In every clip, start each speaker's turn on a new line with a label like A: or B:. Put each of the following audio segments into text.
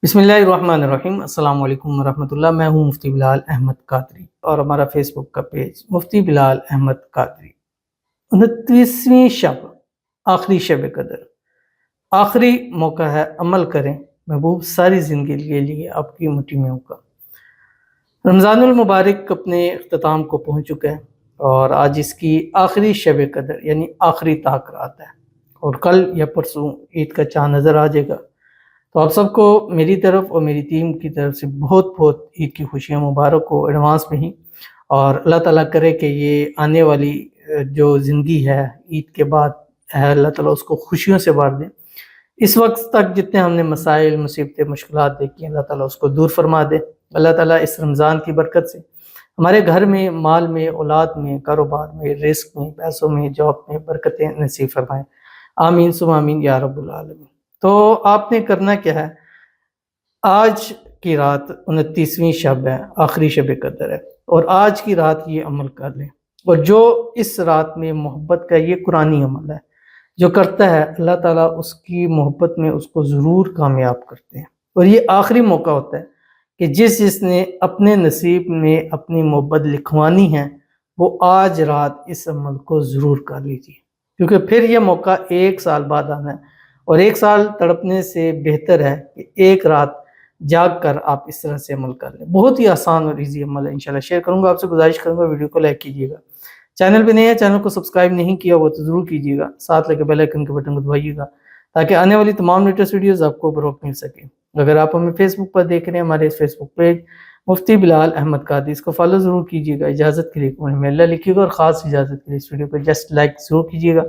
A: بسم اللہ الرحمن الرحیم۔ السلام علیکم ورحمۃ اللہ۔ میں ہوں مفتی بلال احمد قادری اور ہمارا فیس بک کا پیج مفتی بلال احمد قادری۔ 29ویں شب، آخری شب قدر، آخری موقع ہے، عمل کریں محبوب ساری زندگی کے لیے آپ کی مٹھی میں ہوگا۔ رمضان المبارک اپنے اختتام کو پہنچ چکا ہے اور آج اس کی آخری شب قدر یعنی آخری طاق رات ہے، اور کل یا پرسوں عید کا چاند نظر آ جائے گا۔ تو آپ سب کو میری طرف اور میری ٹیم کی طرف سے بہت بہت عید کی خوشیاں مبارک ہو ایڈوانس میں ہی، اور اللہ تعالیٰ کرے کہ یہ آنے والی جو زندگی ہے عید کے بعد ہے، اللہ تعالیٰ اس کو خوشیوں سے بھر دے۔ اس وقت تک جتنے ہم نے مسائل، مصیبتیں، مشکلات دیکھی، اللہ تعالیٰ اس کو دور فرما دے۔ اللہ تعالیٰ اس رمضان کی برکت سے ہمارے گھر میں، مال میں، اولاد میں، کاروبار میں، رزق میں، پیسوں میں، جاب میں برکتیں نصیب فرمائیں۔ آمین ثم آمین یا رب العالمین۔ تو آپ نے کرنا کیا ہے، آج کی رات 29ویں شب ہے، آخری شب قدر ہے، اور آج کی رات یہ عمل کر لیں، اور جو اس رات میں محبت کا یہ قرآنی عمل ہے جو کرتا ہے، اللہ تعالیٰ اس کی محبت میں اس کو ضرور کامیاب کرتے ہیں۔ اور یہ آخری موقع ہوتا ہے کہ جس نے اپنے نصیب میں اپنی محبت لکھوانی ہے وہ آج رات اس عمل کو ضرور کر لیجیے، کیونکہ پھر یہ موقع 1 سال بعد آنا ہے، اور 1 سال تڑپنے سے بہتر ہے کہ ایک رات جاگ کر آپ اس طرح سے عمل کر لیں۔ بہت ہی آسان اور ایزی عمل ہے، انشاءاللہ شیئر کروں گا، آپ سے گزارش کروں گا ویڈیو کو لائک کیجیے گا، چینل پہ نہیں ہے چینل کو سبسکرائب نہیں کیا وہ تو ضرور کیجیے گا، ساتھ لگے بیل آئیکن کے بٹن کو دبائیے گا تاکہ آنے والی تمام لیٹسٹ ویڈیوز آپ کو بروقت مل سکے۔ اگر آپ ہمیں فیس بک پر دیکھ رہے ہیں، ہمارے فیس بک پیج مفتی بلال احمد قادری، اس کو فالو ضرور کیجیے گا۔ اجازت کے لیے کمنٹ میں اللہ لکھیے گا، اور خاص اجازت کے لیے اس ویڈیو کو جسٹ لائک ضرور کیجیے گا۔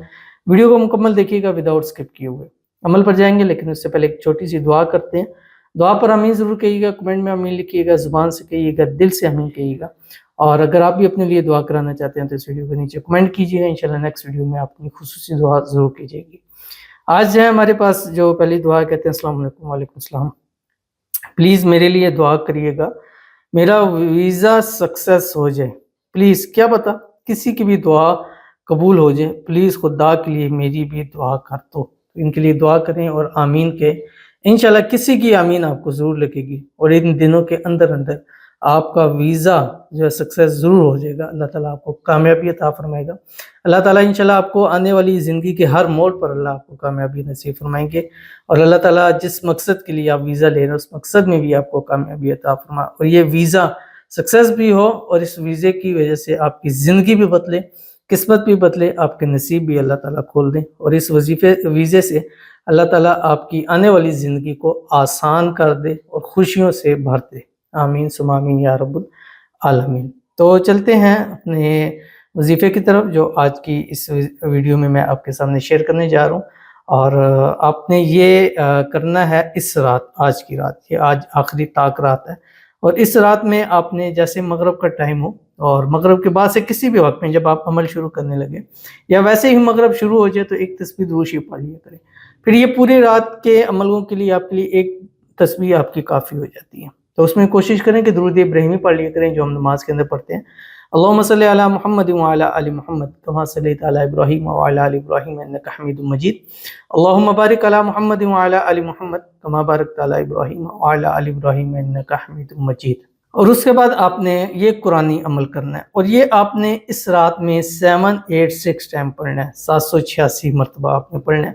A: ویڈیو کو مکمل دیکھیے گا وداؤٹ اسکپ کیے ہوئے۔ عمل پر جائیں گے لیکن اس سے پہلے ایک چھوٹی سی دعا کرتے ہیں۔ دعا پر آمین ضرور کہیے گا، کمنٹ میں آمین لکھیے گا، زبان سے کہیے گا، دل سے آمین کہیے گا، اور اگر آپ بھی اپنے لیے دعا کرانا چاہتے ہیں تو اس ویڈیو کے نیچے کمنٹ کیجیے گا، انشاءاللہ نیکسٹ ویڈیو میں اپنی خصوصی دعا ضرور کیجیے گی۔ آج جو ہے ہمارے پاس جو پہلی دعا کہتے ہیں، السلام علیکم۔ وعلیکم السلام۔ پلیز میرے لیے دعا کریے گا، میرا ویزا سکسیس ہو جائے، پلیز، کیا پتا کسی کی بھی دعا قبول ہو جائے، پلیز خدا کے لیے میری بھی دعا کر دو۔ ان کے لیے دعا کریں اور آمین کے، انشاءاللہ کسی کی آمین آپ کو ضرور لگے گی، اور ان دنوں کے اندر آپ کا ویزا جو ہے سکسیس ضرور ہو جائے گا، اللہ تعالیٰ آپ کو کامیابی عطا فرمائے گا۔ اللہ تعالیٰ انشاءاللہ آپ کو آنے والی زندگی کے ہر موڑ پر اللہ آپ کو کامیابی نصیب فرمائیں گے، اور اللہ تعالیٰ جس مقصد کے لیے آپ ویزا لے رہے ہیں اس مقصد میں بھی آپ کو کامیابی عطا فرمائے، اور یہ ویزا سکسیس بھی ہو، اور اس ویزے کی وجہ سے آپ کی زندگی بھی بدلے، قسمت بھی بدلے، آپ کے نصیب بھی اللہ تعالیٰ کھول دیں، اور اس ویزے سے اللہ تعالیٰ آپ کی آنے والی زندگی کو آسان کر دے اور خوشیوں سے بھر دے۔ آمین ثم آمین یا رب العالمین۔ تو چلتے ہیں اپنے وظیفے کی طرف جو آج کی اس ویڈیو میں آپ کے سامنے شیئر کرنے جا رہا ہوں، اور آپ نے یہ کرنا ہے اس رات، آج کی رات، یہ آج آخری طاق رات ہے، اور اس رات میں آپ نے جیسے مغرب کا ٹائم ہو اور مغرب کے بعد سے کسی بھی وقت میں جب آپ عمل شروع کرنے لگے، یا ویسے ہی مغرب شروع ہو جائے تو ایک تسبیح دروشی پڑھ لیا کریں۔ پھر یہ پوری رات کے عملوں کے لیے آپ کے لیے ایک تسبیح آپ کی کافی ہو جاتی ہے، تو اس میں کوشش کریں کہ درود ابراہیمی پڑھ لیا کریں جو ہم نماز کے اندر پڑھتے ہیں۔ اللہم صلی علی محمد وعلی آل محمد کما صلیت علی ابراہیم وعلی آل ابراہیم انک حمید مجید۔ اللہم بارک علی محمد وعلی آل محمد کما بارکت علی ابراہیم وعلی آل ابراہیم انک حمید مجید۔ اور اس کے بعد آپ نے یہ قرآنی عمل کرنا ہے، اور یہ آپ نے اس رات میں 786 ٹائم پڑھنا ہے، 786 مرتبہ آپ نے پڑھنا ہے۔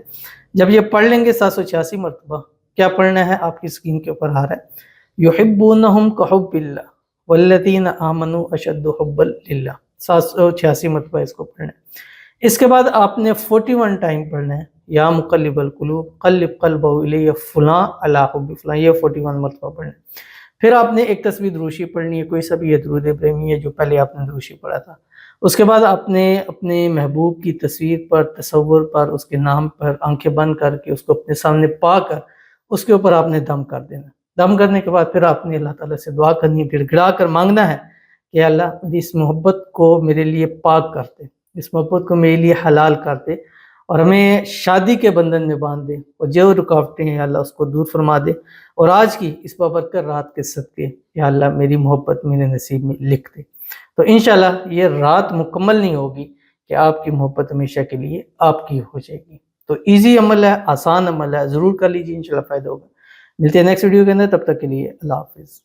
A: جب یہ پڑھ لیں گے 786 مرتبہ، کیا پڑھنا ہے آپ کی اسکرین کے اوپر آ رہا ہے، یحبونہم کحب اللہ والذین آمنوا اشد حبا للہ، 786 مرتبہ اس کو پڑھنا ہے۔ اس کے بعد آپ نے 41 ٹائم پڑھنا ہے، یا مقلب القلوب قلب قلبہ الی فلاں علی حب فلاں، یہ 41 مرتبہ پڑھنا ہے۔ پھر آپ نے ایک تسبیح دروشی پڑھنی ہے، کوئی سا بھی درود ابراہیمی ہے جو پہلے آپ نے دروشی پڑھا تھا۔ اس کے بعد آپ نے اپنے محبوب کی تصویر پر، تصور پر، اس کے نام پر آنکھیں بند کر کے اس کو اپنے سامنے پا کر اس کے اوپر آپ نے دم کر دینا۔ دم کرنے کے بعد پھر آپ نے اللہ تعالیٰ سے دعا کرنی، گڑ گڑا کر مانگنا ہے کہ اللہ میری اس محبت کو میرے لیے پاک کر دے، اس محبت کو میرے لیے حلال کر دے، اور ہمیں شادی کے بندھن میں باندھ دے، اور جو رکاوٹیں ہیں اللہ اس کو دور فرما دے، اور آج کی اس بابرکت رات کے صدقے یا اللہ میری محبت میرے نصیب میں لکھ دے۔ تو انشاءاللہ یہ رات مکمل نہیں ہوگی کہ آپ کی محبت ہمیشہ کے لیے آپ کی ہو جائے گی۔ تو ایزی عمل ہے، آسان عمل ہے، ضرور کر لیجیے، انشاءاللہ فائدہ ہوگا۔ ملتے ہیں نیکسٹ ویڈیو کے اندر، تب تک کے لیے اللہ حافظ.